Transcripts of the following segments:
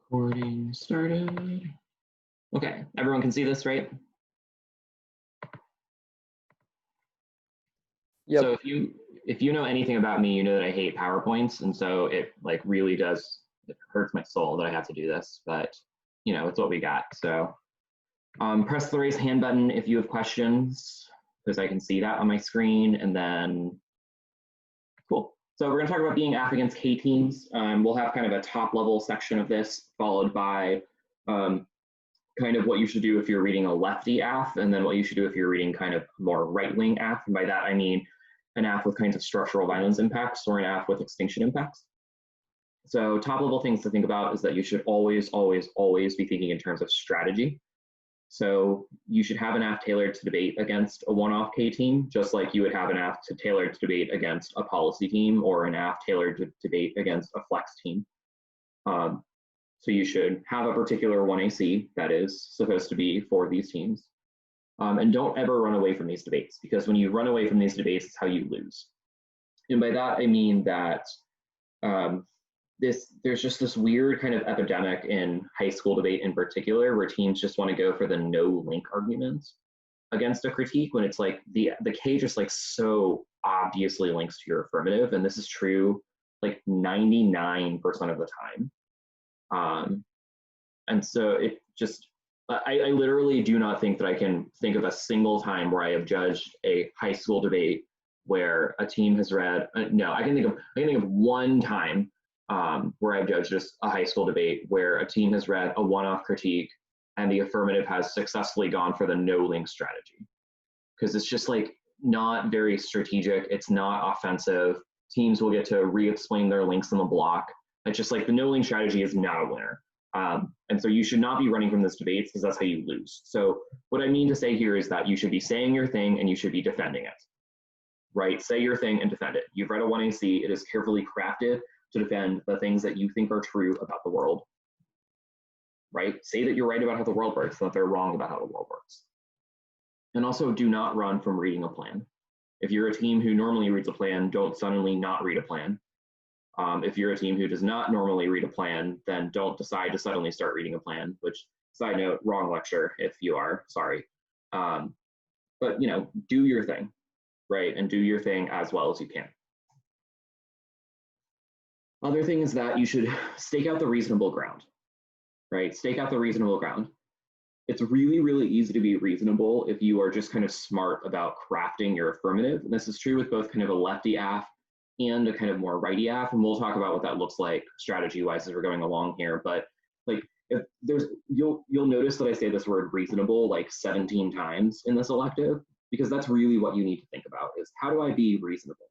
Recording started. Okay, everyone can see this, right? Yep. So if you know anything about me, you know that I hate PowerPoints, and so it like really does, it hurts my soul that I have to do this, but you know, it's what we got. So press the raise hand button if you have questions, because I can see that on my screen, and then cool. So we're gonna talk about being AFF against K teams. We'll have kind of a top level section of this, followed by kind of what you should do if you're reading a lefty AFF, and then what you should do if you're reading kind of more right-wing AFF. And by that, I mean an AFF with kinds of structural violence impacts or an AFF with extinction impacts. So top level things to think about is that you should always, always, always be thinking in terms of strategy. So you should have an AFF tailored to debate against a one-off K team, just like you would have an AFF tailored to debate against a policy team or an AFF tailored to debate against a flex team. So you should have a particular 1AC that is supposed to be for these teams. And don't ever run away from these debates, because when you run away from these debates, it's how you lose. And by that, I mean that there's just this weird kind of epidemic in high school debate in particular, where teams just want to go for the no link arguments against a critique, when it's like the K just like so obviously links to your affirmative. And this is true like 99% of the time. And so it just, I literally do not think that I can think of a single time where I have judged a high school debate where a team has read, no, I can think of one time where I've judged just a high school debate where a team has read a one-off critique and the affirmative has successfully gone for the no link strategy. Because it's just like not very strategic, it's not offensive. Teams will get to re-explain their links in the block. It's just like the no link strategy is not a winner. And so you should not be running from this debates, because that's how you lose. So what I mean to say here is that you should be saying your thing and you should be defending it, right? Say your thing and defend it. You've read a 1AC, it is carefully crafted to defend the things that you think are true about the world, right? Say that you're right about how the world works, that they're wrong about how the world works. And also do not run from reading a plan. If you're a team who normally reads a plan, don't suddenly not read a plan. If you're a team who does not normally read a plan, then don't decide to suddenly start reading a plan, which, side note, wrong lecture if you are, sorry. But, you know, do your thing, right? And do your thing as well as you can. Other thing is that you should stake out the reasonable ground, right? Stake out the reasonable ground. It's really, really easy to be reasonable if you are just kind of smart about crafting your affirmative. And this is true with both kind of a lefty AFF and a kind of more righty AFF, and we'll talk about what that looks like strategy-wise as we're going along here. But like, if there's, you'll notice that I say this word reasonable like 17 times in this elective, because that's really what you need to think about is, how do I be reasonable?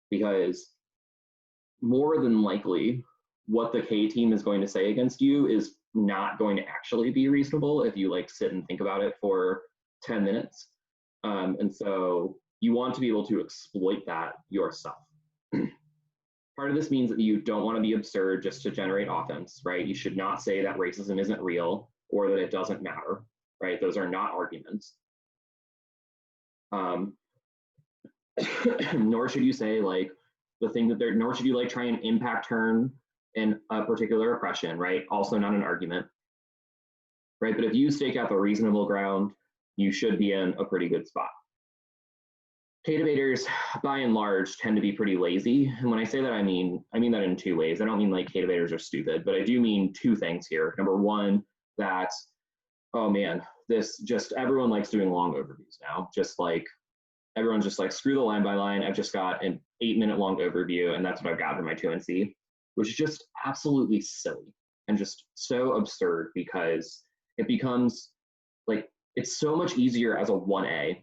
Because more than likely, what the K team is going to say against you is not going to actually be reasonable if you like sit and think about it for 10 minutes. And so you want to be able to exploit that yourself. Part of this means that you don't want to be absurd just to generate offense, right? You should not say that racism isn't real or that it doesn't matter, right? Those are not arguments. Nor should you say like the thing that they're, nor should you like try and impact turn in a particular oppression, right? Also not an argument, right? But if you stake out the reasonable ground, you should be in a pretty good spot. K debaters, by and large, tend to be pretty lazy. And when I say that, I mean that in two ways. I don't mean like K debaters are stupid, but I do mean two things here. Number one, that, oh man, this just, everyone likes doing long overviews now. Just like, everyone's just like, screw the line by line. I've just got an 8-minute long overview, and that's what I've got for my 2NC, which is just absolutely silly and just so absurd, because it becomes like, it's so much easier as a 1A,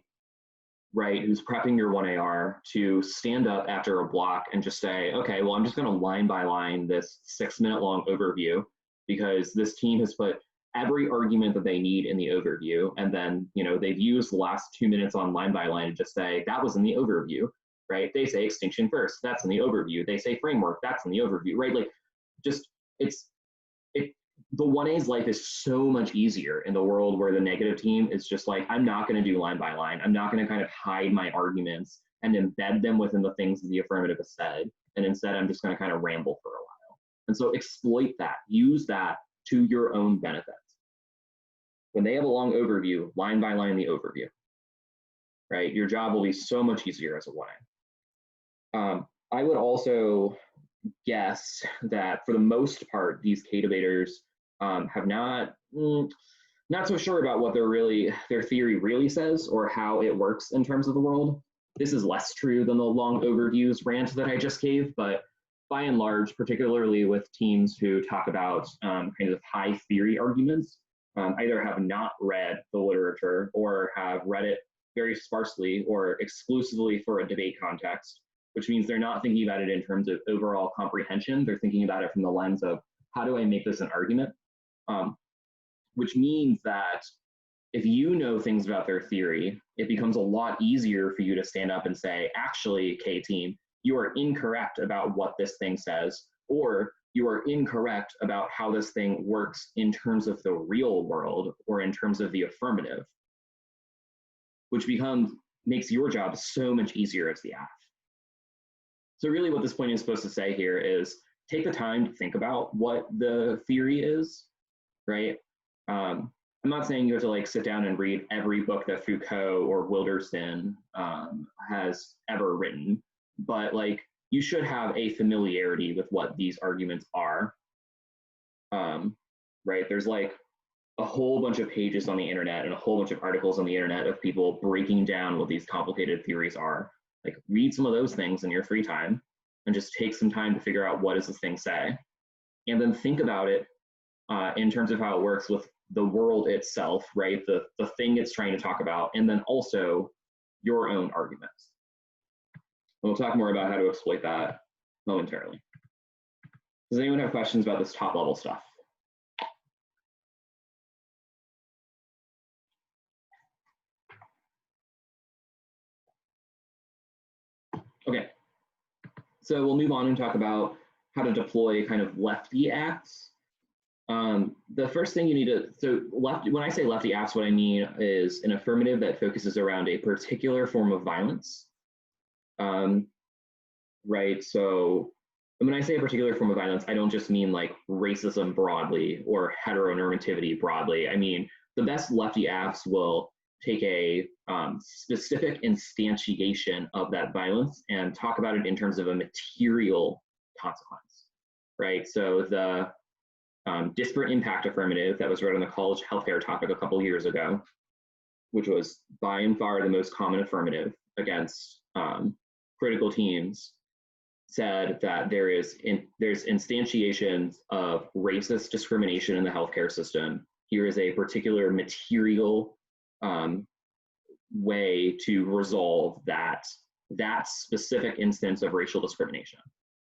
right, who's prepping your 1AR to stand up after a block and just say, okay, well, I'm just going to line by line this 6-minute long overview, because this team has put every argument that they need in the overview. And then, you know, they've used the last 2 minutes on line by line to just say, that was in the overview, right? They say extinction first, that's in the overview. They say framework, that's in the overview, right? Like, just, the 1A's life is so much easier in the world where the negative team is just like, I'm not going to do line by line. I'm not going to kind of hide my arguments and embed them within the things that the affirmative has said. And instead, I'm just going to kind of ramble for a while. And so exploit that, use that to your own benefit. When they have a long overview, line by line the overview, right? Your job will be so much easier as a 1A. I would also guess that for the most part, these K debaters have not so sure about what their theory really says or how it works in terms of the world. This is less true than the long overviews rant that I just gave, but by and large, particularly with teams who talk about kind of high theory arguments, either have not read the literature or have read it very sparsely or exclusively for a debate context, which means they're not thinking about it in terms of overall comprehension. They're thinking about it from the lens of, how do I make this an argument? Which means that if you know things about their theory, it becomes a lot easier for you to stand up and say, actually, K team, you are incorrect about what this thing says, or you are incorrect about how this thing works in terms of the real world or in terms of the affirmative, which makes your job so much easier as the AF. So really what this point is supposed to say here is take the time to think about what the theory is, right? I'm not saying you have to like sit down and read every book that Foucault or Wilderson has ever written, but like you should have a familiarity with what these arguments are, right? There's like a whole bunch of pages on the internet and a whole bunch of articles on the internet of people breaking down what these complicated theories are. Like read some of those things in your free time and just take some time to figure out what does this thing say, and then think about it in terms of how it works with the world itself, right? The thing it's trying to talk about, and then also your own arguments. And we'll talk more about how to exploit that momentarily. Does anyone have questions about this top level stuff? Okay, so we'll move on and talk about how to deploy kind of lefty acts. The first thing you need to, when I say lefty acts, what I mean is an affirmative that focuses around a particular form of violence, right? So when I say a particular form of violence, I don't just mean like racism broadly or heteronormativity broadly. I mean, the best lefty acts will take a specific instantiation of that violence and talk about it in terms of a material consequence, right? So the disparate impact affirmative that was read on the college healthcare topic a couple years ago, which was by and far the most common affirmative against critical teams, said that there's instantiations of racist discrimination in the healthcare system. Here is a particular material way to resolve that specific instance of racial discrimination,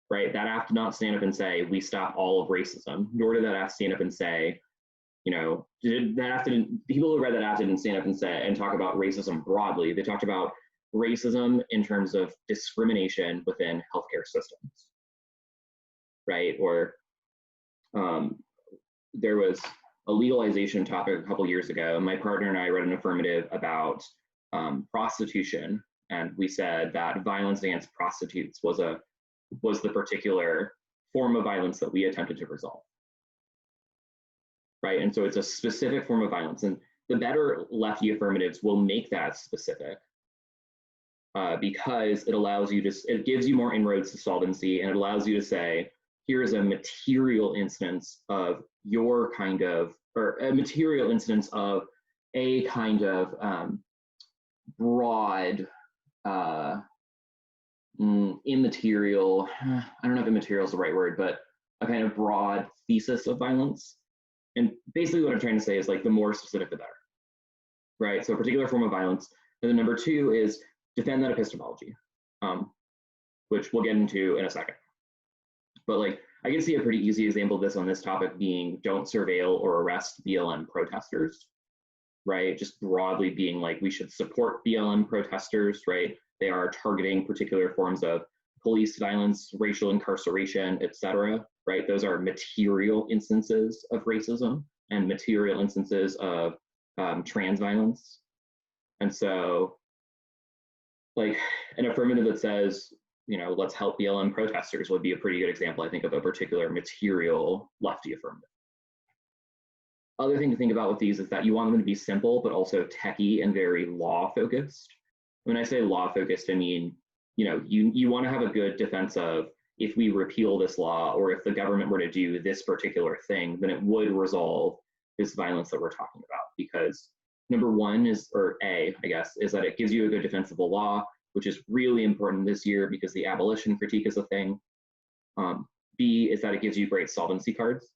right? That AF did not stand up and say, we stop all of racism, nor did that AF stand up and say, you know, people who read that AF didn't stand up and say and talk about racism broadly. They talked about racism in terms of discrimination within healthcare systems, right? Or there was a legalization topic a couple years ago. My partner and I read an affirmative about prostitution, and we said that violence against prostitutes was the particular form of violence that we attempted to resolve, right? And so it's a specific form of violence, and the better lefty affirmatives will make that specific because it gives you more inroads to solvency, and it allows you to say, here is a material instance of your kind of, or a material instance of a kind of broad immaterial, I don't know if immaterial is the right word, but a kind of broad thesis of violence. And basically what I'm trying to say is like the more specific, the better, right? So a particular form of violence. And then number two is defend that epistemology, which we'll get into in a second. But like, I can see a pretty easy example of this on this topic being don't surveil or arrest BLM protesters, right? Just broadly being like, we should support BLM protesters, right? They are targeting particular forms of police violence, racial incarceration, etc., right? Those are material instances of racism and material instances of trans violence. And so like an affirmative that says, let's help BLM protesters would be a pretty good example, I think, of a particular material lefty affirmative. Other thing to think about with these is that you want them to be simple, but also techie and very law focused. When I say law focused, I mean, you want to have a good defense of, if we repeal this law, or if the government were to do this particular thing, then it would resolve this violence that we're talking about. Because number one is, or A, I guess, is that it gives you a good defense of the law, which is really important this year because the abolition critique is a thing. B is that it gives you great solvency cards.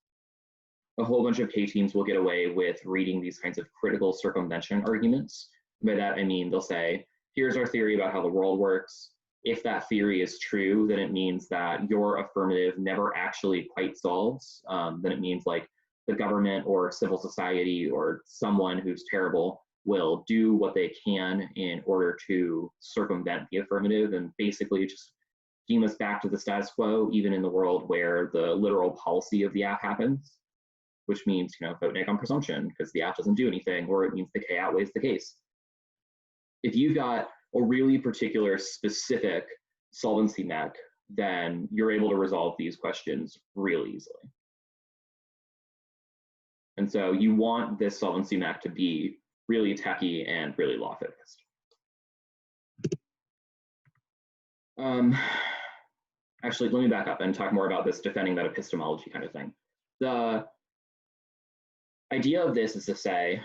A whole bunch of K teams will get away with reading these kinds of critical circumvention arguments. By that, I mean, they'll say, here's our theory about how the world works. If that theory is true, then it means that your affirmative never actually quite solves. Then it means like the government or civil society or someone who's terrible will do what they can in order to circumvent the affirmative and basically just beam us back to the status quo, even in the world where the literal policy of the AFF happens, which means, vote neg on presumption because the AFF doesn't do anything, or it means the K outweighs the case. If you've got a really particular specific solvency mech, then you're able to resolve these questions really easily. And so you want this solvency mech to be really techy and really law focused. Actually, let me back up and talk more about this defending that epistemology kind of thing. The idea of this is to say,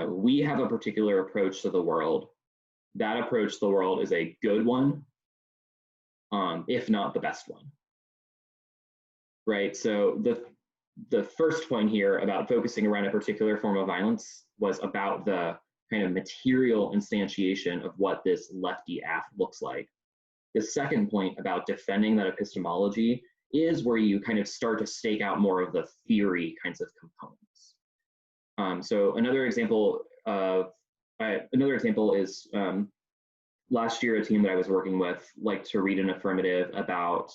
we have a particular approach to the world. That approach to the world is a good one, if not the best one, right? So the first point here about focusing around a particular form of violence was about the kind of material instantiation of what this lefty AFF looks like. The second point about defending that epistemology is where you kind of start to stake out more of the theory kinds of components. So another example is last year, a team that I was working with liked to read an affirmative about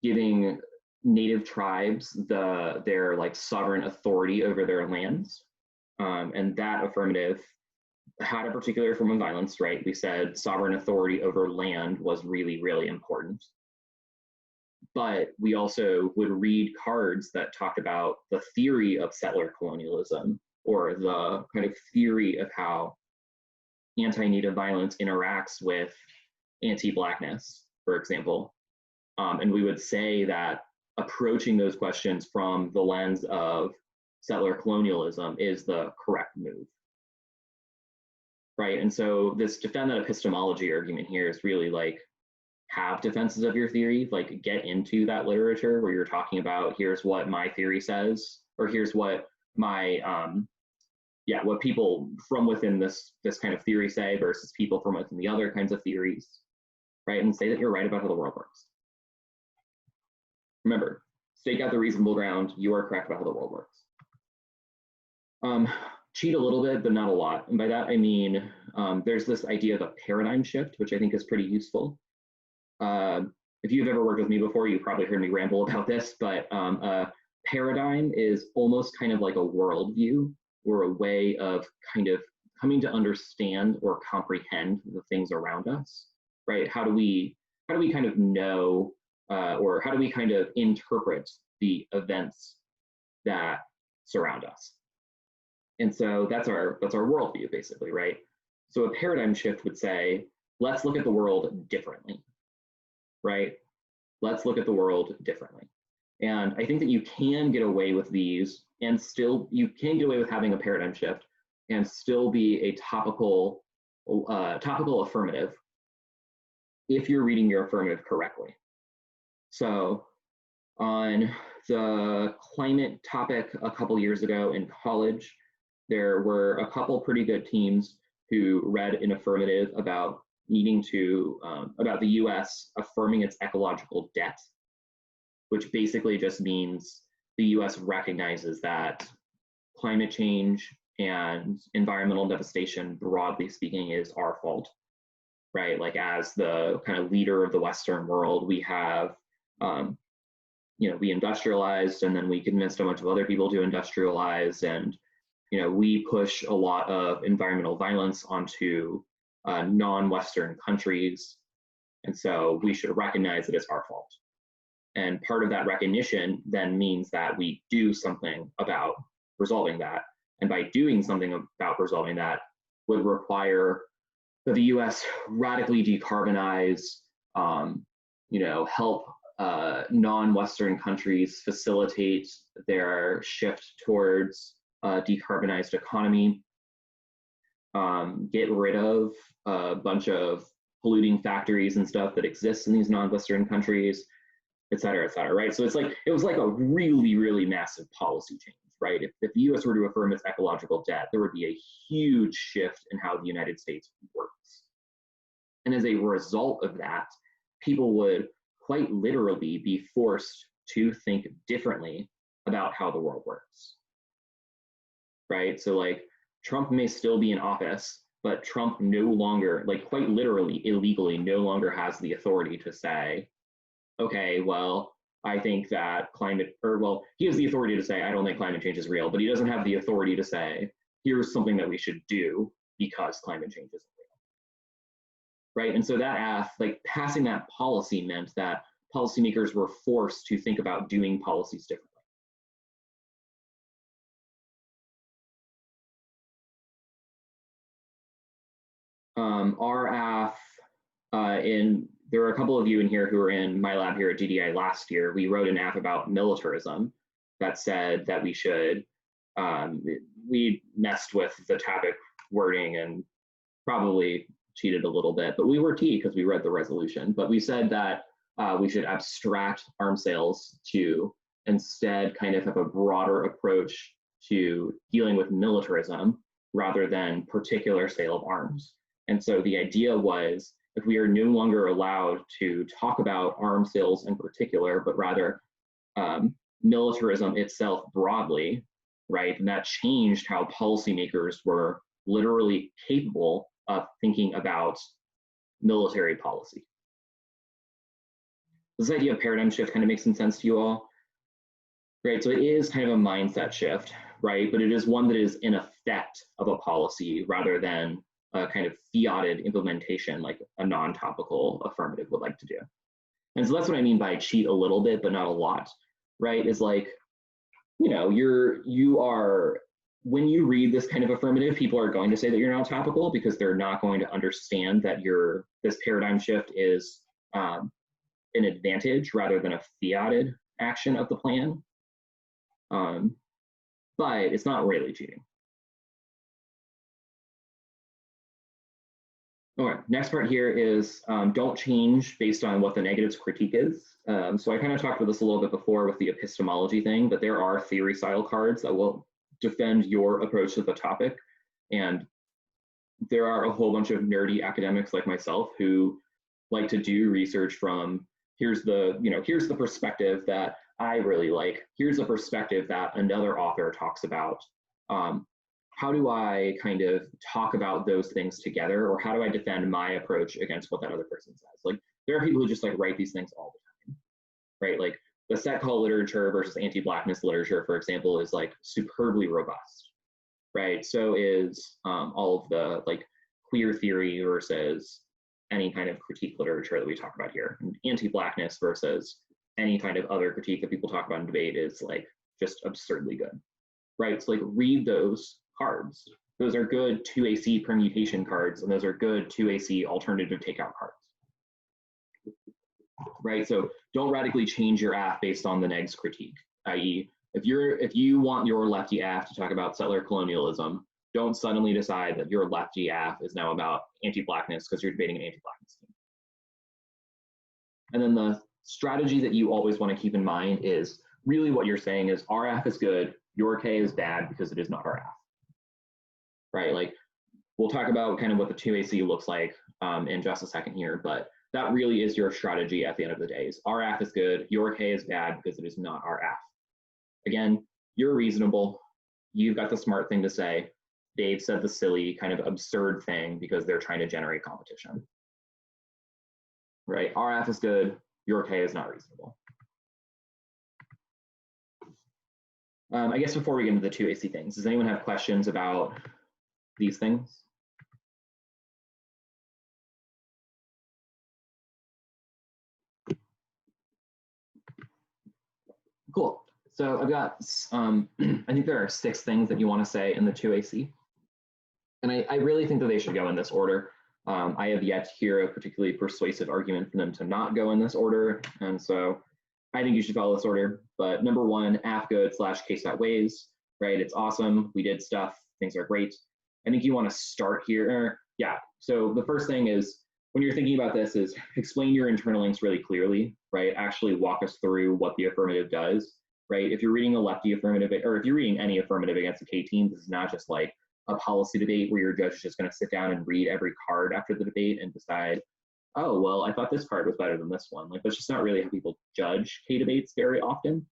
giving native tribes their like sovereign authority over their lands. And that affirmative had a particular form of violence, right? We said sovereign authority over land was really, really important. But we also would read cards that talked about the theory of settler colonialism, or the kind of theory of how anti-native violence interacts with anti-Blackness, for example. And we would say that approaching those questions from the lens of settler colonialism is the correct move, right? And so this defend that epistemology argument here is really like, have defenses of your theory, like get into that literature where you're talking about, here's what my theory says, or here's what my, what people from within this kind of theory say versus people from within the other kinds of theories, right? And say that you're right about how the world works. Remember, stake out the reasonable ground, you are correct about how the world works. Cheat a little bit, but not a lot. And by that, I mean, there's this idea of a paradigm shift, which I think is pretty useful. If you've ever worked with me before, you've probably heard me ramble about this, but a paradigm is almost kind of like a worldview, or a way of kind of coming to understand or comprehend the things around us, right? How do we kind of know, or how do we kind of interpret the events that surround us? And so that's our worldview, basically, right? So a paradigm shift would say, let's look at the world differently, right? Let's look at the world differently. And I think that you can get away with these, and still, you can get away with having a paradigm shift and still be a topical affirmative if you're reading your affirmative correctly. So on the climate topic a couple years ago in college, there were a couple pretty good teams who read an affirmative about needing to, about the US affirming its ecological debt, which basically just means the US recognizes that climate change and environmental devastation, broadly speaking, is our fault, right? Like, as the kind of leader of the Western world, we have, we industrialized, and then we convinced a bunch of other people to industrialize, and we push a lot of environmental violence onto non-Western countries, And so we should recognize that it's our fault. And part of that recognition then means that we do something about resolving that. And by doing something about resolving that would require that the US radically decarbonize, help non-Western countries facilitate their shift towards a decarbonized economy, get rid of a bunch of polluting factories and stuff that exists in these non-Western countries, et cetera, right? So it was like a really, really massive policy change, right? If the US were to affirm its ecological debt, there would be a huge shift in how the United States works. And as a result of that, people would quite literally be forced to think differently about how the world works, right? So like Trump may still be in office, but Trump no longer, like quite literally, illegally, no longer has the authority to say, okay, well, I think that he has the authority to say, I don't think climate change is real, but he doesn't have the authority to say, here's something that we should do because climate change isn't real, right? And so that like passing that policy meant that policymakers were forced to think about doing policies differently. Our AF, there were a couple of you in here who were in my lab here at DDI last year. We wrote an AF about militarism that said that we should, we messed with the topic wording and probably cheated a little bit, but we were T because we read the resolution. But we said that we should abstract arms sales to instead kind of have a broader approach to dealing with militarism rather than particular sale of arms. And so the idea was, if we are no longer allowed to talk about arms sales in particular, but rather militarism itself broadly, right? And that changed how policymakers were literally capable of thinking about military policy. Does this idea of paradigm shift kind of make some sense to you all? Right, so it is kind of a mindset shift, right? But it is one that is in effect of a policy rather than a kind of fiated implementation like a non-topical affirmative would like to do. And so that's what I mean by cheat a little bit, but not a lot, right? Is like, you are, when you read this kind of affirmative, people are going to say that you're not topical because they're not going to understand that this paradigm shift is an advantage rather than a fiated action of the plan. But it's not really cheating. Okay, next part here is don't change based on what the negatives critique is. So I kind of talked about this a little bit before with the epistemology thing, but there are theory style cards that will defend your approach to the topic. And there are a whole bunch of nerdy academics like myself who like to do research from, here's the perspective that I really like, here's a perspective that another author talks about. How do I kind of talk about those things together, or how do I defend my approach against what that other person says? Like, there are people who just like write these things all the time, right? Like the set call literature versus anti-blackness literature, for example, is like superbly robust, right? So is all of the like queer theory versus any kind of critique literature that we talk about here. And anti-blackness versus any kind of other critique that people talk about in debate is like just absurdly good, right? So like read those cards. Those are good 2AC permutation cards, and those are good 2AC alternative takeout cards, right? So don't radically change your AF based on the negs critique, i.e. if you want your lefty AF to talk about settler colonialism, don't suddenly decide that your lefty AF is now about anti-blackness because you're debating an anti-blackness team. And then the strategy that you always want to keep in mind is really what you're saying is our AF is good, your K is bad because it is not our AF. Right, like we'll talk about kind of what the 2AC looks like in just a second here, but that really is your strategy at the end of the day. Is our AF is good, your K is bad because it is not our AF. Again, you're reasonable, you've got the smart thing to say. Dave said the silly kind of absurd thing because they're trying to generate competition. Right, our AF is good, your K is not reasonable. I guess before we get into the 2AC things, does anyone have questions about these things? Cool. So I've got, I think there are 6 things that you want to say in the 2AC. And I really think that they should go in this order. I have yet to hear a particularly persuasive argument for them to not go in this order. And so I think you should follow this order. But number 1, AF good / case that weighs, right? It's awesome. We did stuff. Things are great. I think you want to start here. Yeah. So the first thing is, when you're thinking about this, is explain your internal links really clearly, right? Actually walk us through what the affirmative does, right? If you're reading a lefty affirmative, or if you're reading any affirmative against a K team, this is not just like a policy debate where your judge is just going to sit down and read every card after the debate and decide, oh, well, I thought this card was better than this one. Like, that's just not really how people judge K debates very often.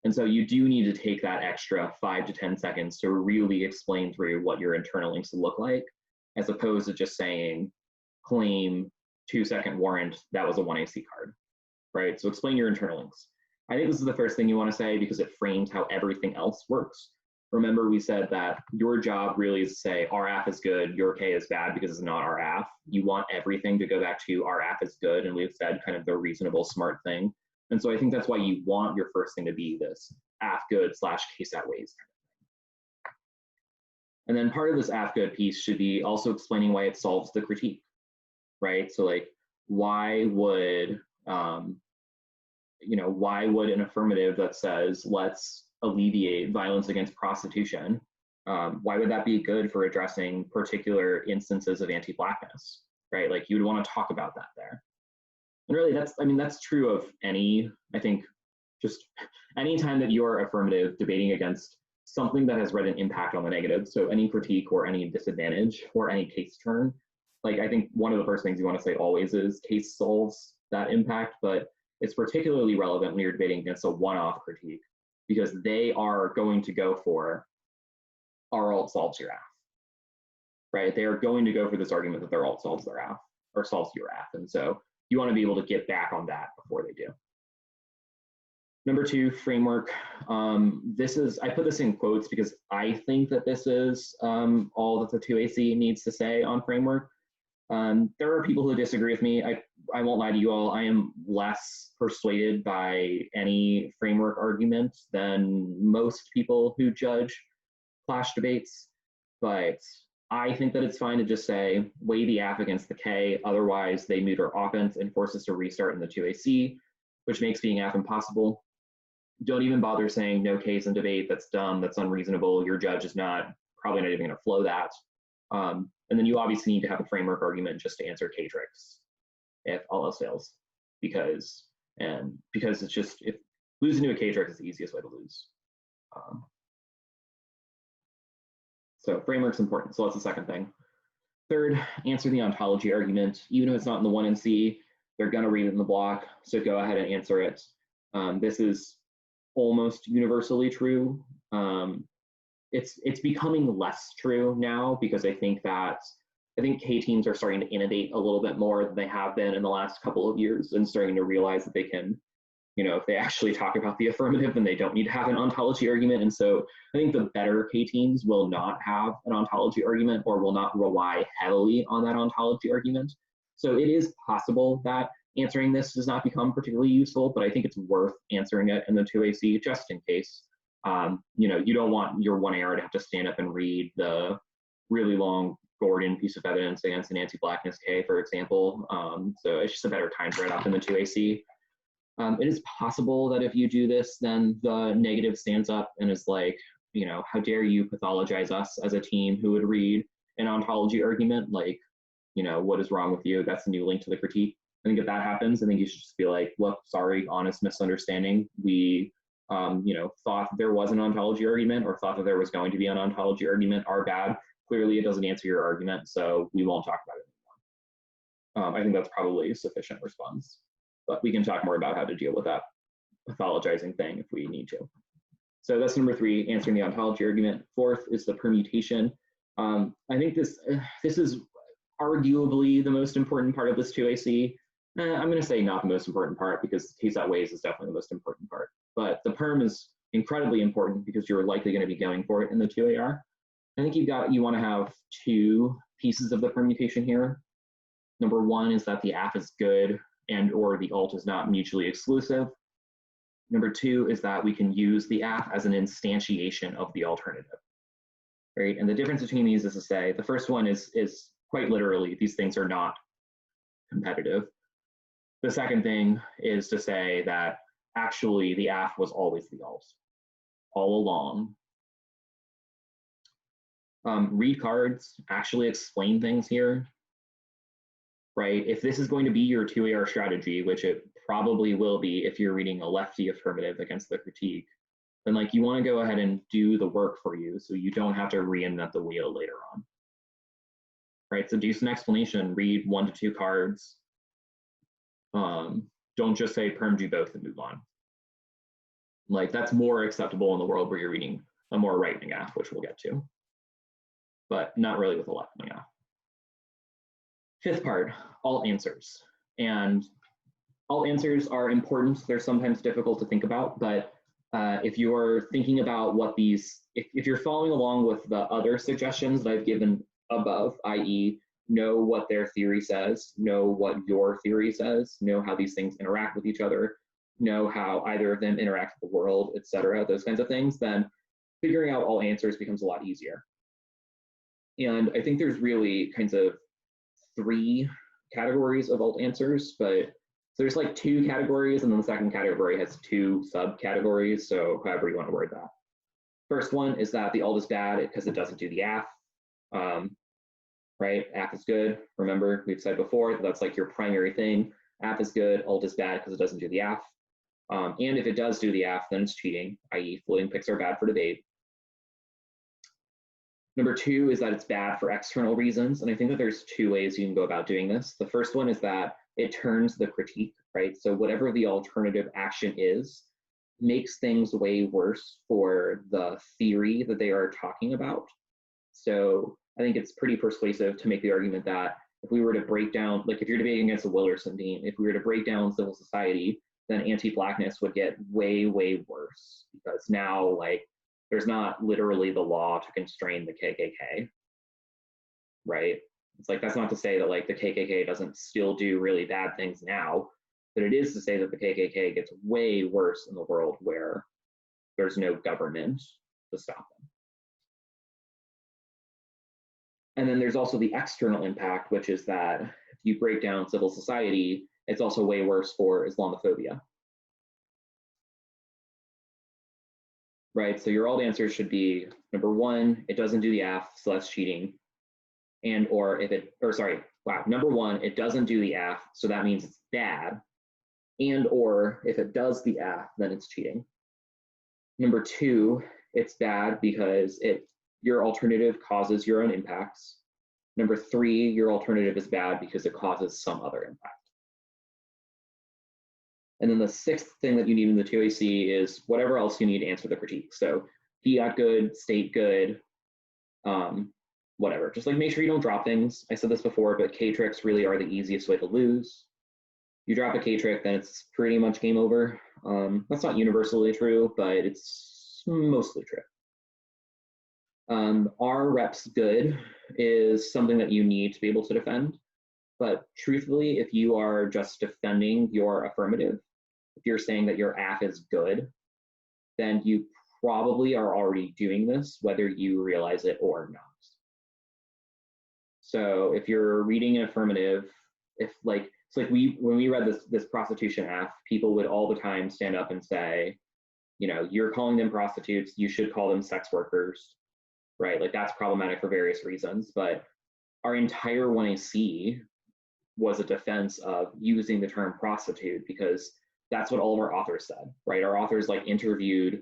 And so you do need to take that extra 5 to 10 seconds to really explain through what your internal links look like, as opposed to just saying, claim 2-second warrant, that was a 1AC card, right? So explain your internal links. I think this is the first thing you want to say because it frames how everything else works. Remember, we said that your job really is to say our AF is good, your K is bad because it's not our AF. You want everything to go back to our AF is good, and we've said kind of the reasonable, smart thing. And so I think that's why you want your first thing to be this AF good / case that weighs kind of thing. And then part of this AF good piece should be also explaining why it solves the critique, right? So like, why would, why would an affirmative that says, let's alleviate violence against prostitution, why would that be good for addressing particular instances of anti-Blackness, right? Like, you would want to talk about that there. And really, that's true of any, I think, just any time that you're affirmative debating against something that has read an impact on the negative, so any critique or any disadvantage or any case turn, like, I think one of the first things you want to say always is case solves that impact, but it's particularly relevant when you're debating against a one-off critique, because they are going to go for our alt solves your AF, right? They are going to go for this argument that their alt solves their AF or solves your AF. And so you want to be able to get back on that before they do. Number 2, framework. I put this in quotes because I think that this is all that the 2AC needs to say on framework. There are people who disagree with me. I won't lie to you all. I am less persuaded by any framework argument than most people who judge clash debates. But I think that it's fine to just say, weigh the AF against the K. Otherwise, they neuter offense and force us to restart in the 2AC, which makes being AF impossible. Don't even bother saying no case in debate. That's dumb. That's unreasonable. Your judge is probably not even going to flow that. And then you obviously need to have a framework argument just to answer kritiks if all else fails, because it's just, if losing to a kritik is the easiest way to lose. So framework's important. So that's the second thing. Third, answer the ontology argument. Even if it's not in the 1NC, they're going to read it in the block. So go ahead and answer it. This is almost universally true. It's becoming less true now, because I think K teams are starting to innovate a little bit more than they have been in the last couple of years, and starting to realize that they can, if they actually talk about the affirmative, then they don't need to have an ontology argument. And so I think the better K teams will not have an ontology argument, or will not rely heavily on that ontology argument. So it is possible that answering this does not become particularly useful, but I think it's worth answering it in the 2AC just in case. You don't want your 1AR to have to stand up and read the really long Gordon piece of evidence against an anti-Blackness K, for example. So it's just a better time to write off in the 2AC. It is possible that if you do this, then the negative stands up and is like, how dare you pathologize us as a team who would read an ontology argument? Like, what is wrong with you? That's a new link to the critique. I think if that happens, I think you should just be like, look, sorry, honest misunderstanding. We thought there was an ontology argument, or thought that there was going to be an ontology argument. Our bad. Clearly, it doesn't answer your argument, so we won't talk about it anymore. I think that's probably a sufficient response, but we can talk more about how to deal with that pathologizing thing if we need to. So that's number 3, answering the ontology argument. 4th is the permutation. I think this is arguably the most important part of this 2AC. I'm going to say not the most important part, because case that weighs is definitely the most important part. But the perm is incredibly important because you're likely going to be going for it in the 2AR. I think you want to have 2 pieces of the permutation here. Number 1 is that the AF is good and or the alt is not mutually exclusive. Number two is that we can use the AFF as an instantiation of the alternative, right? And the difference between these is to say, the first one is quite literally, these things are not competitive. The second thing is to say that actually the AFF was always the alt, all along. Read cards, actually explain things here, right? If this is going to be your 2AR strategy, which it probably will be if you're reading a lefty affirmative against the critique, then like you want to go ahead and do the work for you so you don't have to reinvent the wheel later on, right? So do some explanation, read 1 to 2 cards. Don't just say perm do both and move on. Like that's more acceptable in the world where you're reading a more right-wing AFF, which we'll get to, but not really with a left-wing AFF. Fifth part, alt answers. And alt answers are important. They're sometimes difficult to think about, but if you're thinking about what these, if you're following along with the other suggestions that I've given above, i.e. know what their theory says, know what your theory says, know how these things interact with each other, know how either of them interact with the world, etc., those kinds of things, then figuring out alt answers becomes a lot easier. And I think there's really kinds of 3 categories of alt answers, but so there's like 2 categories, and then the second category has 2 subcategories, so however you want to word that. First one is that the alt is bad because it doesn't do the AFF, right? AFF is good. Remember, we've said before that that's like your primary thing. AFF is good, alt is bad because it doesn't do the AFF. And if it does do the AFF, then it's cheating, i.e. floating picks are bad for debate. Number 2 is that it's bad for external reasons, and I think that there's 2 ways you can go about doing this. The first one is that it turns the critique, right? So whatever the alternative action is, makes things way worse for the theory that they are talking about. So I think it's pretty persuasive to make the argument that if we were to break down, like if you're debating against a Wilderson team, if we were to break down civil society, then anti-blackness would get way, way worse, because now like there's not literally the law to constrain the KKK, right? It's like, that's not to say that like the KKK doesn't still do really bad things now, but it is to say that the KKK gets way worse in the world where there's no government to stop them. And then there's also the external impact, which is that if you break down civil society, it's also way worse for Islamophobia. Right, so your alt answers should be, number 1, it doesn't do the AFF, so that's cheating. And or if it, or sorry, wow, number 1, it doesn't do the AFF, so that means it's bad. And or if it does the AFF, then it's cheating. Number 2, it's bad because your alternative causes your own impacts. Number 3, your alternative is bad because it causes some other impact. And then the 6th thing that you need in the 2AC is whatever else you need to answer the critique. So fiat good, state good, whatever. Just like make sure you don't drop things. I said this before, but K-tricks really are the easiest way to lose. You drop a K-trick, then it's pretty much game over. That's not universally true, but it's mostly true. R reps good is something that you need to be able to defend. But truthfully, if you are just defending your affirmative, if you're saying that your AFF is good, then you probably are already doing this, whether you realize it or not. So if you're reading an affirmative, if like, it's like when we read this prostitution AFF, people would all the time stand up and say, you know, you're calling them prostitutes, you should call them sex workers, right? Like that's problematic for various reasons, but our entire 1AC was a defense of using the term prostitute because that's what all of our authors said, right? Our authors like interviewed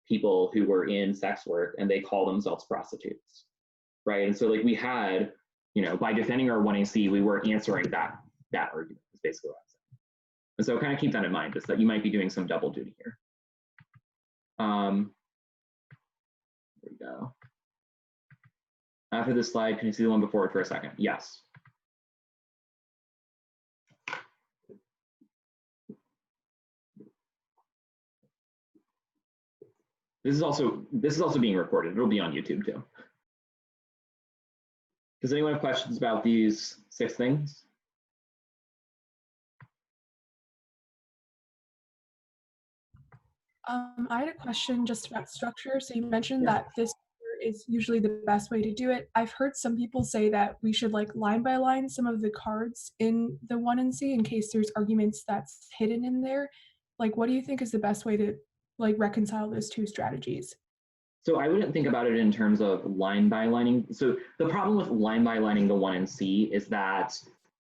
people who were in sex work and they call themselves prostitutes, right? And so like we had, you know, by defending our 1AC, we were answering that argument is basically what I'm saying. And so kind of keep that in mind, is that you might be doing some double duty here. There we go. After this slide, can you see the one before it for a second? Yes. This is also being recorded. It'll be on YouTube too. Does anyone have questions about these 6 things? I had a question just about structure. So you mentioned Yeah. that this is usually the best way to do it. I've heard some people say that we should like line by line some of the cards in the 1NC in case there's arguments that's hidden in there. Like, what do you think is the best way to like reconcile those two strategies? So I wouldn't think about it in terms of line by lining. So the problem with line by lining the 1NC is that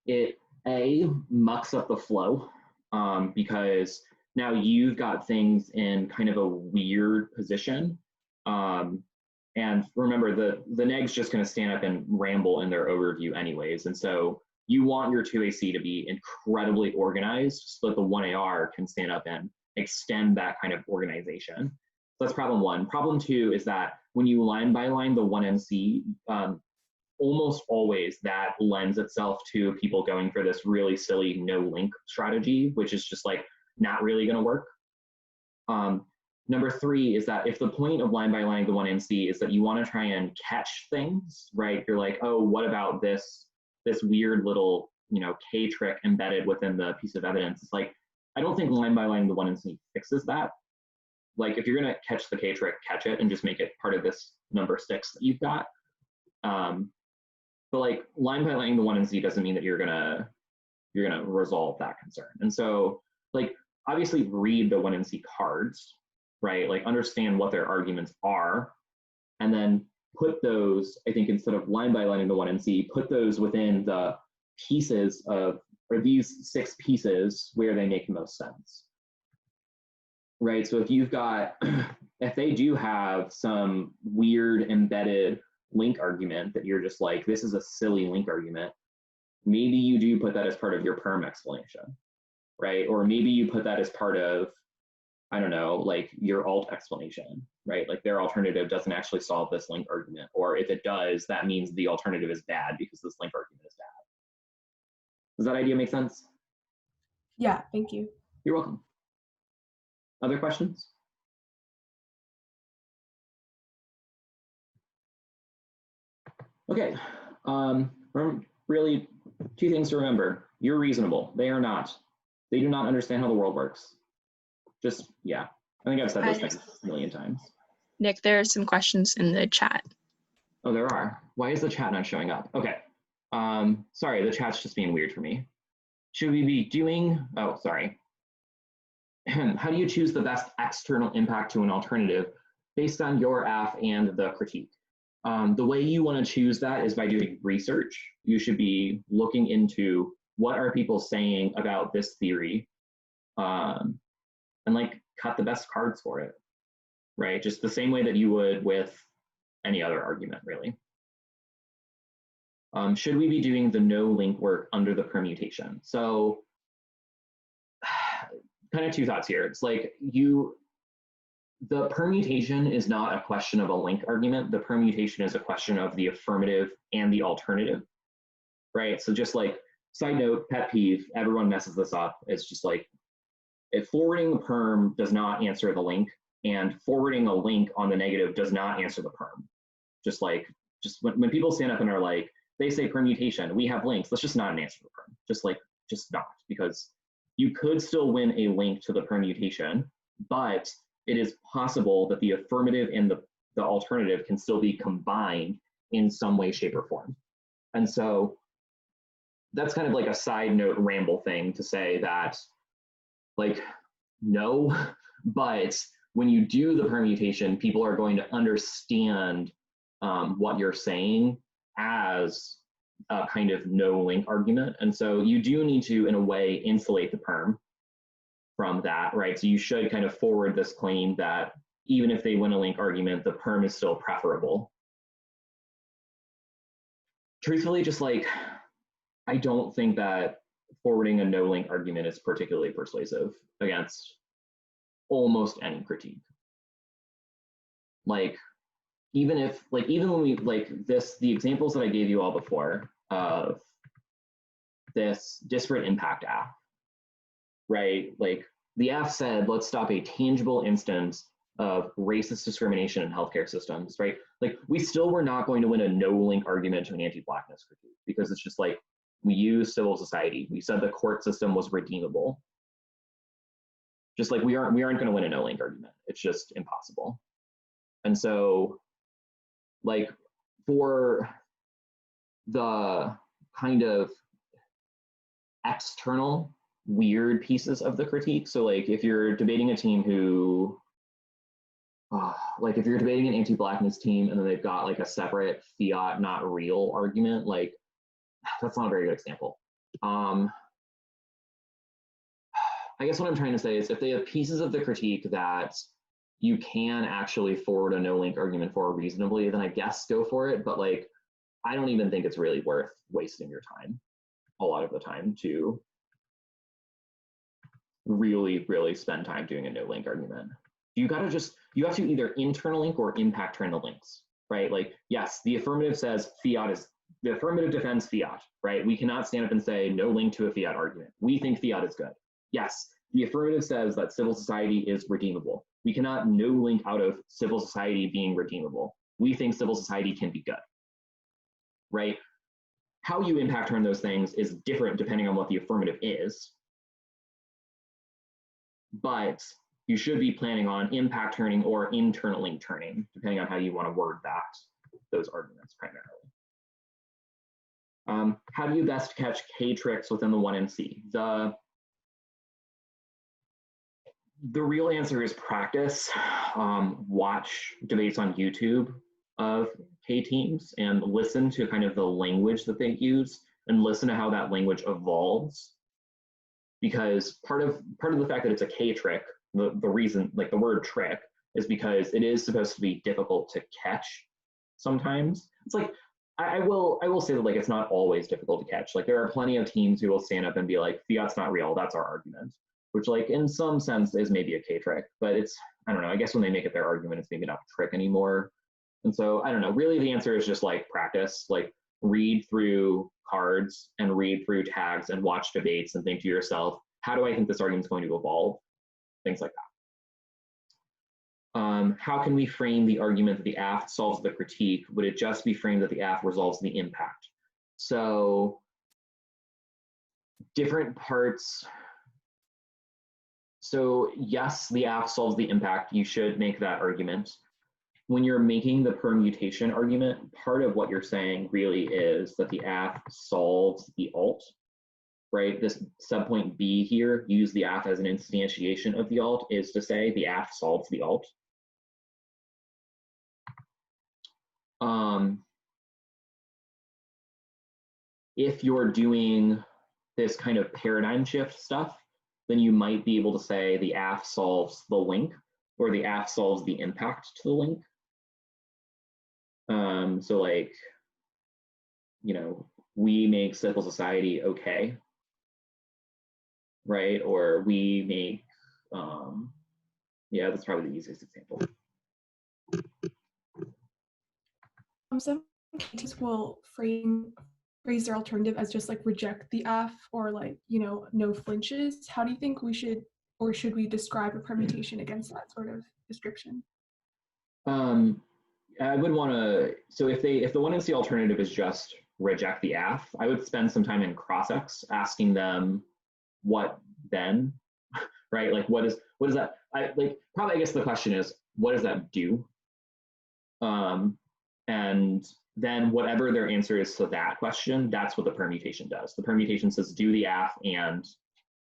it mucks up the flow because now you've got things in kind of a weird position. And remember, the neg's just going to stand up and ramble in their overview anyways. And so you want your 2AC to be incredibly organized so that the 1AR can stand up and extend that kind of organization. So that's problem one. Problem two is that when you line by line the 1NC, almost always that lends itself to people going for this really silly no link strategy, which is just like not really going to work. Number three is that if the point of line by lining the 1NC is that you want to try and catch things, right? You're like, oh, what about this weird little, K trick embedded within the piece of evidence? It's like, I don't think line by lining the 1NC fixes that. Like if you're going to catch the K trick, catch it and just make it part of this number 6 that you've got. But like line by lining the 1NC doesn't mean that you're gonna resolve that concern. And so like obviously read the 1NC cards, right? Like understand what their arguments are, and then put those, I think instead of line by lining the 1NC, put those within the pieces of, or these 6 pieces where they make the most sense. Right, so if you've got, if they do have some weird embedded link argument that you're just like, this is a silly link argument, maybe you do put that as part of your perm explanation, right? Or maybe you put that as part of, I don't know, like your alt explanation, right? Like their alternative doesn't actually solve this link argument. Or if it does, that means the alternative is bad because this link argument is bad. Does that idea make sense? Yeah, thank you. You're welcome. Other questions? Okay, really 2 things to remember. You're reasonable. They are not. They do not understand how the world works. Just, yeah. I think I've said those things a million times. Nick, there are some questions in the chat. Oh, there are. Why is the chat not showing up? Okay. Sorry, the chat's just being weird for me. Should we be doing, oh, sorry. How do you choose the best external impact to an alternative based on your AFF and the critique? The way you want to choose that is by doing research. You should be looking into what are people saying about this theory, and like cut the best cards for it, right? Just the same way that you would with any other argument, really. Should we be doing the no link work under the permutation? So kind of 2 thoughts here. It's like the permutation is not a question of a link argument. The permutation is a question of the affirmative and the alternative, right? So just like, side note, pet peeve, everyone messes this up. It's just like, if forwarding the perm does not answer the link, and forwarding a link on the negative does not answer the perm. Just when people stand up and are like, they say permutation, we have links, that's just not an answer to the perm. Just not, because you could still win a link to the permutation, but it is possible that the affirmative and the alternative can still be combined in some way, shape, or form. And so that's kind of like a side note ramble thing to say that, like, no, but when you do the permutation, people are going to understand what you're saying as a kind of no link argument. And so you do need to, in a way, insulate the perm from that, right? So you should kind of forward this claim that even if they win a link argument, the perm is still preferable. Truthfully, just like, I don't think that forwarding a no link argument is particularly persuasive against almost any critique. Like, even when we, the examples that I gave you all before of this disparate impact AFF, right? Like, the AFF said, let's stop a tangible instance of racist discrimination in healthcare systems, right? Like, we still were not going to win a no link argument to an anti-Blackness critique, because it's just like, we use civil society. We said the court system was redeemable. Just like we aren't going to win a no link argument. It's just impossible. And so like for the kind of external weird pieces of the critique, so like if you're debating a team who like if you're debating an anti-blackness team and then they've got like a separate fiat not real argument, like that's not a very good example. I guess what I'm trying to say is if they have pieces of the critique that you can actually forward a no link argument for reasonably, then I guess go for it. But like, I don't even think it's really worth wasting your time a lot of the time to really spend time doing a no link argument. You have to either internal link or impact turn the links, right? Like, yes, the affirmative says fiat is, the affirmative defends fiat, right? We cannot stand up and say no link to a fiat argument. We think fiat is good. Yes, the affirmative says that civil society is redeemable. We cannot no link out of civil society being redeemable. We think civil society can be good, right? How you impact turn those things is different depending on what the affirmative is. But you should be planning on impact turning or internal link turning, depending on how you want to word those arguments primarily. How do you best catch K-tricks within the 1NC? The real answer is practice. Watch debates on YouTube of K teams and listen to kind of the language that they use and listen to how that language evolves. Because part of the fact that it's a K trick, the reason, like the word trick, is because it is supposed to be difficult to catch sometimes. It's like, I will say that like it's not always difficult to catch. Like there are plenty of teams who will stand up and be like, fiat's not real, that's our argument. Which like in some sense is maybe a K trick, but it's, I don't know, I guess when they make it their argument, it's maybe not a trick anymore. And so I don't know, really the answer is just like practice, like read through cards and read through tags and watch debates and think to yourself, how do I think this argument is going to evolve? Things like that. How can we frame the argument that the AFF solves the critique? Would it just be framed that the AFF resolves the impact? So different parts. So yes, the AFF solves the impact. You should make that argument. When you're making the permutation argument, part of what you're saying really is that the AFF solves the alt, right? This subpoint B here, use the AFF as an instantiation of the alt, is to say the AFF solves the alt. If you're doing this kind of paradigm shift stuff, then you might be able to say the AFF solves the link or the AFF solves the impact to the link. So like, you know, we make civil society okay, right? Or we make, yeah, that's probably the easiest example. Some cases will phrase their alternative as just like reject the AFF or like, you know, no flinches. How do you think we should, or should we describe a permutation against that sort of description? I would want to, so if the 1NC alternative is just reject the AFF, I would spend some time in cross-ex asking them what then, right? Like what is that? I guess the question is, what does that do? And then whatever their answer is to that question, that's what the permutation does. The permutation says do the AFF and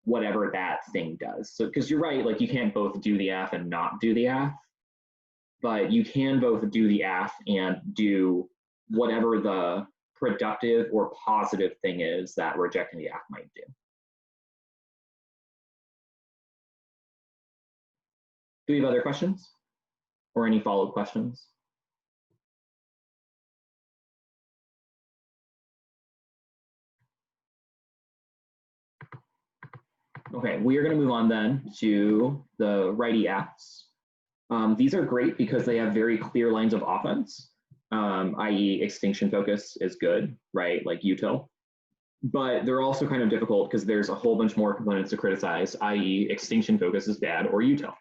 whatever that thing does. So, because you're right, like you can't both do the AFF and not do the AFF, but you can both do the AFF and do whatever the productive or positive thing is that rejecting the AFF might do. Do we have other questions or any follow-up questions? Okay, we are going to move on then to the righty AFFs. These are great because they have very clear lines of offense, i.e. extinction focus is good, right, like util. But they're also kind of difficult because there's a whole bunch more components to criticize, i.e. extinction focus is bad or util.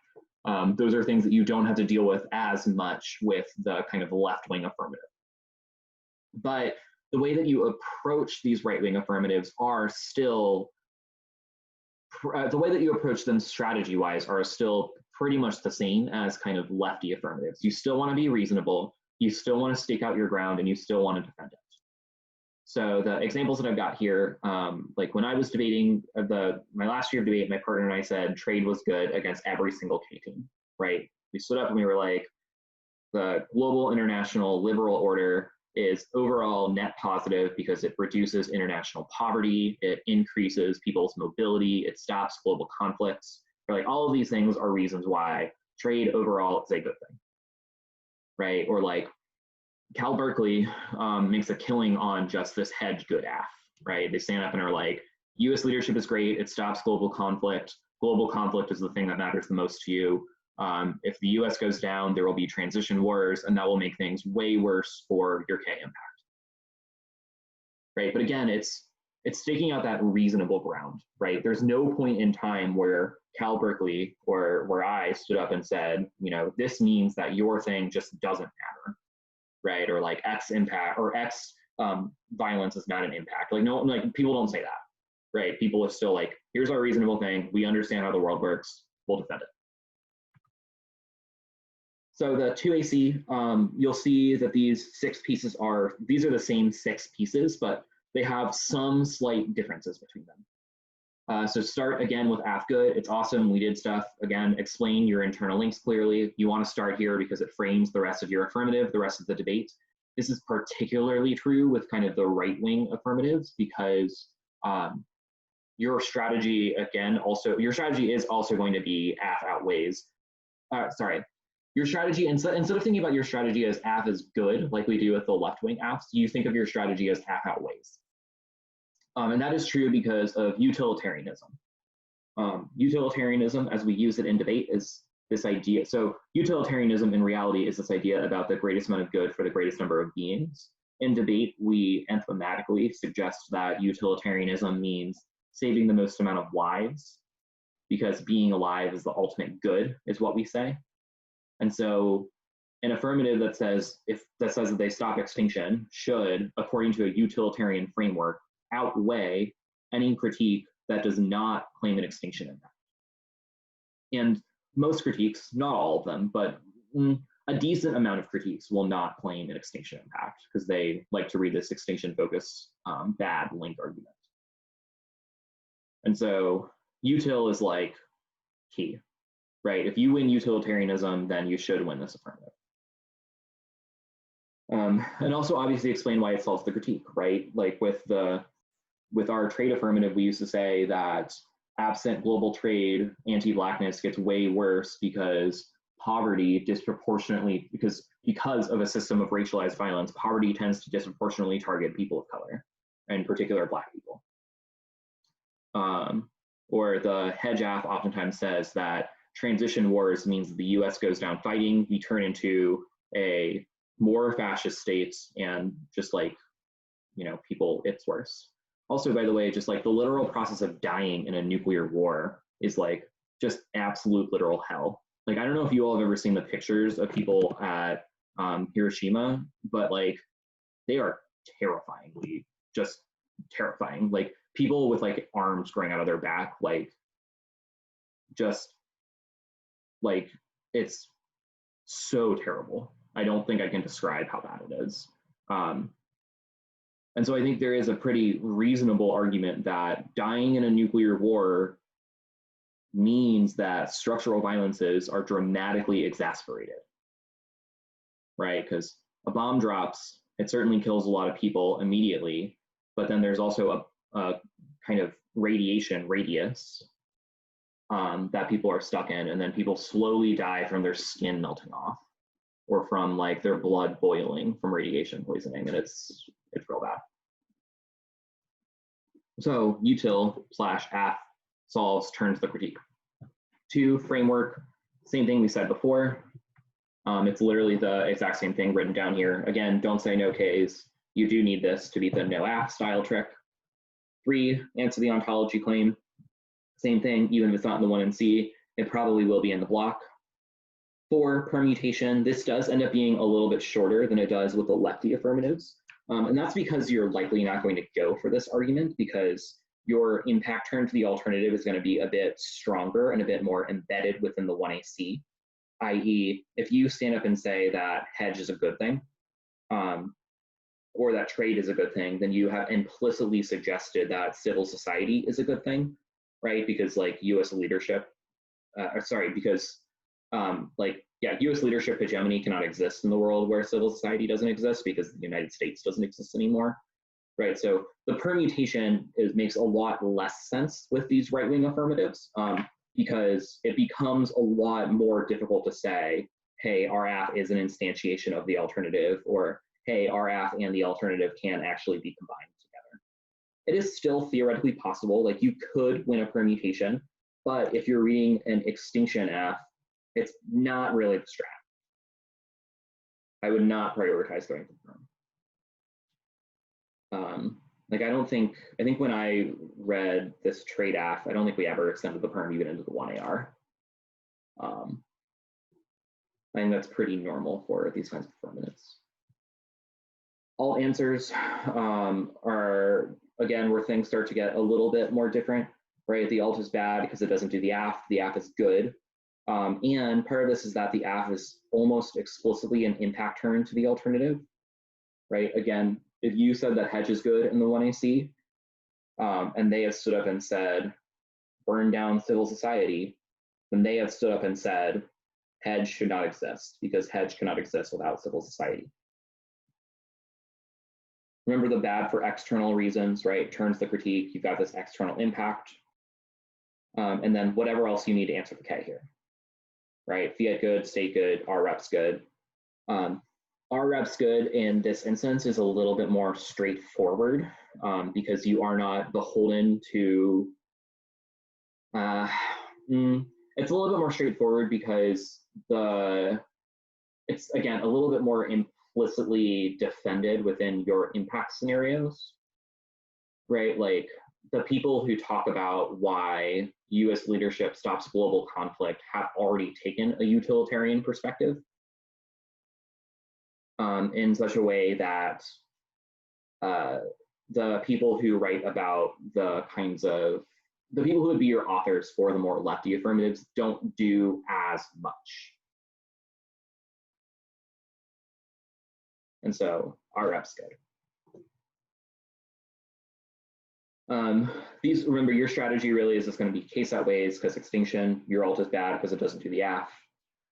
Those are things that you don't have to deal with as much with the kind of left-wing affirmative. But the way that you approach these right-wing affirmatives are still the way that you approach them strategy-wise are still pretty much the same as kind of lefty affirmatives. You still want to be reasonable, you still want to stake out your ground, and you still want to defend it. So the examples that I've got here, like when I was debating my last year of debate, my partner and I said trade was good against every single K team, right? We stood up and we were like, the global international liberal order is overall net positive because it reduces international poverty, it increases people's mobility, it stops global conflicts. Like all of these things are reasons why trade overall is a good thing, right? Or like Cal Berkeley makes a killing on just this hedge good AF, right? They stand up and are like, US leadership is great, it stops global conflict. Global conflict is the thing that matters the most to you. If the US goes down, there will be transition wars, and that will make things way worse for your K impact, right? But again, it's staking out that reasonable ground, right? There's no point in time where Cal Berkeley or where I stood up and said, you know, this means that your thing just doesn't matter, right? Or like X impact or X violence is not an impact. Like no, like people don't say that, right? People are still like, here's our reasonable thing. We understand how the world works. We'll defend it. So the 2AC, you'll see that these 6 pieces these are the same 6 pieces, but they have some slight differences between them. So start again with AF good. It's awesome. We did stuff. Again, explain your internal links clearly. You want to start here because it frames the rest of your affirmative, the rest of the debate. This is particularly true with kind of the right-wing affirmatives because your strategy, again, your strategy is also going to be AF outweighs. Your strategy, instead of thinking about your strategy as AF is good, like we do with the left-wing AFs, you think of your strategy as AF outweighs. And that is true because of utilitarianism. Utilitarianism, as we use it in debate, is this idea. So utilitarianism in reality is this idea about the greatest amount of good for the greatest number of beings. In debate, we emphatically suggest that utilitarianism means saving the most amount of lives because being alive is the ultimate good, is what we say. And so an affirmative that says that they stop extinction should, according to a utilitarian framework, outweigh any critique that does not claim an extinction impact. And most critiques, not all of them, but a decent amount of critiques will not claim an extinction impact because they like to read this extinction focused bad link argument. And so util is like key. Right, if you win utilitarianism, then you should win this affirmative. And also obviously explain why it solves the critique, right? Like with our trade affirmative, we used to say that absent global trade, anti-blackness gets way worse because poverty disproportionately, because of a system of racialized violence, poverty tends to disproportionately target people of color, in particular Black people. Or the hedge AF oftentimes says that transition wars means that the US goes down fighting, we turn into a more fascist state, and just like, you know, people, it's worse. Also, by the way, just like the literal process of dying in a nuclear war is like just absolute literal hell. Like, I don't know if you all have ever seen the pictures of people at Hiroshima, but like they are terrifyingly, just terrifying. Like people with like arms growing out of their back, like just like it's so terrible. I don't think I can describe how bad it is. And so I think there is a pretty reasonable argument that dying in a nuclear war means that structural violences are dramatically exacerbated, right? Because a bomb drops, it certainly kills a lot of people immediately, but then there's also a kind of radiation radius that people are stuck in, and then people slowly die from their skin melting off or from like their blood boiling from radiation poisoning, and it's real bad. So util/AF solves turns the critique. 2, framework, same thing we said before. It's literally the exact same thing written down here. Again, don't say no Ks. You do need this to beat the no AF style trick. 3, answer the ontology claim. Same thing, even if it's not in the 1 and C, it probably will be in the block. 4, permutation. This does end up being a little bit shorter than it does with the lefty affirmatives. And that's because you're likely not going to go for this argument because your impact turn to the alternative is going to be a bit stronger and a bit more embedded within the 1AC, i.e. if you stand up and say that hedge is a good thing, or that trade is a good thing, then you have implicitly suggested that civil society is a good thing, right? Because like US leadership, because US leadership hegemony cannot exist in the world where civil society doesn't exist because the United States doesn't exist anymore, right? So the permutation makes a lot less sense with these right-wing affirmatives because it becomes a lot more difficult to say, hey, RAF is an instantiation of the alternative, or hey, RAF and the alternative can actually be combined together. It is still theoretically possible, like you could win a permutation, but if you're reading an extinction F, it's not really the strat. I would not prioritize going for perm. I think when I read this trade AF, I don't think we ever extended the perm even into the 1AR. I think that's pretty normal for these kinds of permanents. Alt answers are, again, where things start to get a little bit more different, right? The alt is bad because it doesn't do the AF is good. And part of this is that the AF is almost explicitly an impact turn to the alternative, right? Again, if you said that hedge is good in the 1AC, and they have stood up and said, burn down civil society, then they have stood up and said, hedge should not exist because hedge cannot exist without civil society. Remember the bad for external reasons, right? Turns the critique, you've got this external impact. And then whatever else you need to answer the K here, right? Fiat good, state good, RREP's good. RREP's good in this instance is a little bit more straightforward because you are not beholden to, it's a little bit more straightforward because it's again, a little bit more implicitly defended within your impact scenarios, right? Like the people who talk about why US leadership stops global conflict have already taken a utilitarian perspective in such a way that the people who write about the people who would be your authors for the more lefty affirmatives don't do as much. And so RREP's good. Remember, your strategy really is just going to be case outweighs because extinction, your alt is bad because it doesn't do the AF.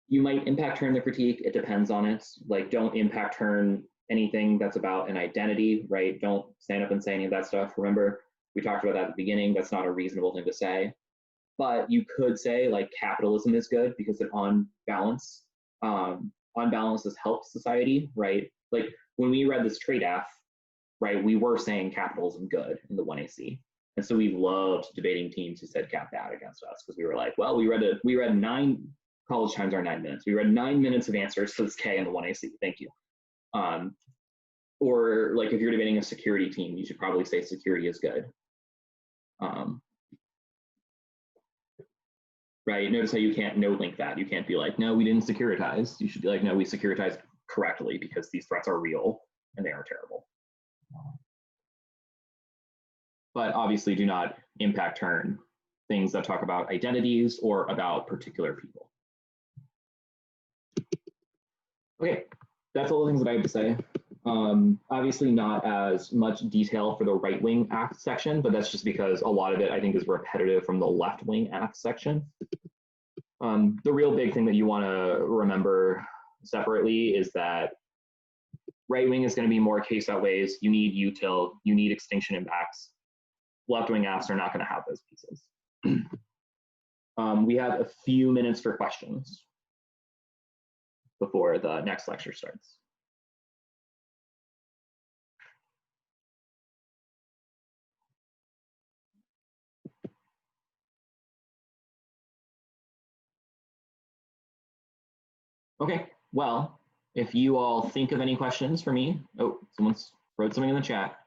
You might impact turn the critique, it depends on it. Like don't impact turn anything that's about an identity, right? Don't stand up and say any of that stuff. Remember, we talked about that at the beginning, that's not a reasonable thing to say. But you could say like capitalism is good because it on balance has helped society, right? Like when we read this trade F, right, we were saying capitalism good in the 1AC. And so we loved debating teams who said cap bad against us because we were like, well, we read 9 college times are 9 minutes. We read 9 minutes of answers to this K in the 1AC, thank you. Or like if you're debating a security team, you should probably say security is good. Right, notice how you can't no-link that. You can't be like, no, we didn't securitize. You should be like, no, we securitized correctly because these threats are real and they are terrible. But obviously do not impact turn things that talk about identities or about particular people. Okay, that's all the things that I have to say. Obviously not as much detail for the right-wing AFT section, but that's just because a lot of it I think is repetitive from the left-wing AFT section. The real big thing that you want to remember separately is that right-wing is going to be more case outweighs, you need util, you need extinction impacts. Left-wing AFTs are not going to have those pieces. We have a few minutes for questions before the next lecture starts. Okay, well, if you all think of any questions for me, oh, someone's wrote something in the chat.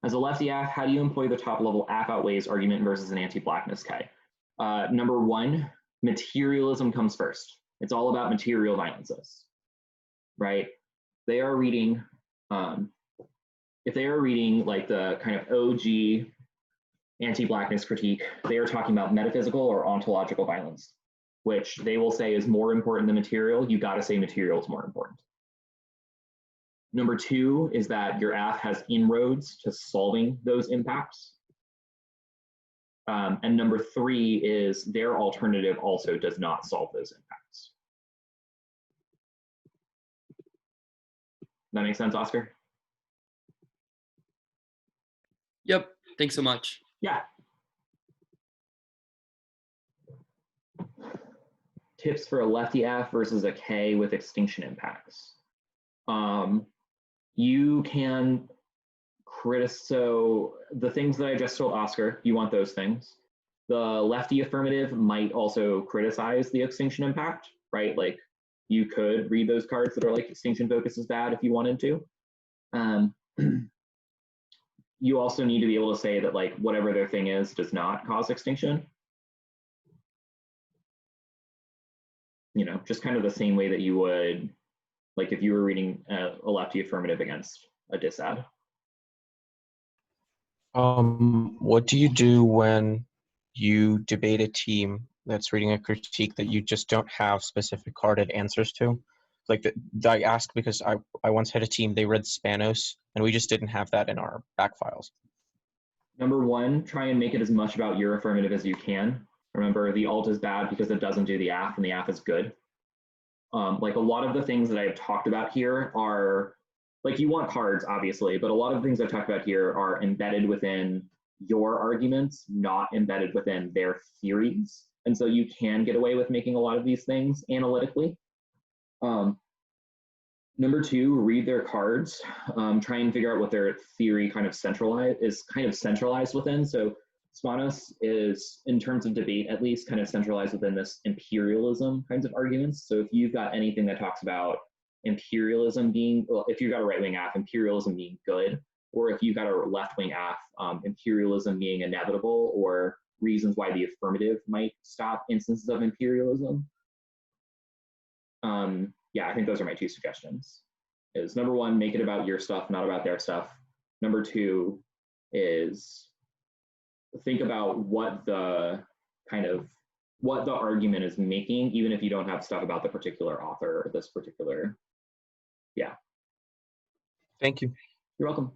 As a lefty AF, how do you employ the top level AF outweighs argument versus an anti-blackness K? Number one, materialism comes first. It's all about material violences, right? They are reading, if they are reading like the kind of OG anti-blackness critique, they are talking about metaphysical or ontological violence, which they will say is more important than material. You got to say material is more important. Number two is that your AFF has inroads to solving those impacts. And number three is their alternative also does not solve those impacts. That makes sense, Oscar? Yep. Thanks so much. Yeah. Tips for a lefty AFF versus a K with extinction impacts. You can so the things that I just told Oscar, you want those things. The lefty affirmative might also criticize the extinction impact, right? Like you could read those cards that are like extinction focus is bad if you wanted to. You also need to be able to say that like whatever their thing is does not cause extinction. You know, just kind of the same way that you would, like if you were reading a lefty affirmative against a disad. What do you do when you debate a team that's reading a critique that you just don't have specific carded answers to? Like I ask because I once had a team, they read Spanos, and we just didn't have that in our back files. Number one, try and make it as much about your affirmative as you can. Remember, the alt is bad because it doesn't do the AFF, and the AFF is good. Like a lot of the things that I've talked about here are, like you want cards, obviously, but a lot of the things I've talked about here are embedded within your arguments, not embedded within their theories. And so you can get away with making a lot of these things analytically. Number two, read their cards. Try and figure out what their theory kind of centralized within. So Spanos is, in terms of debate, at least kind of centralized within this imperialism kinds of arguments. So if you've got anything that talks about imperialism being, well, if you've got a right-wing AFF, imperialism being good, or if you've got a left-wing AFF, imperialism being inevitable, or reasons why the affirmative might stop instances of imperialism. Yeah, I think those are my two suggestions. Is number one, make it about your stuff, not about their stuff. Number two is think about what the argument is making, even if you don't have stuff about the particular author or this particular, yeah. Thank you. You're welcome.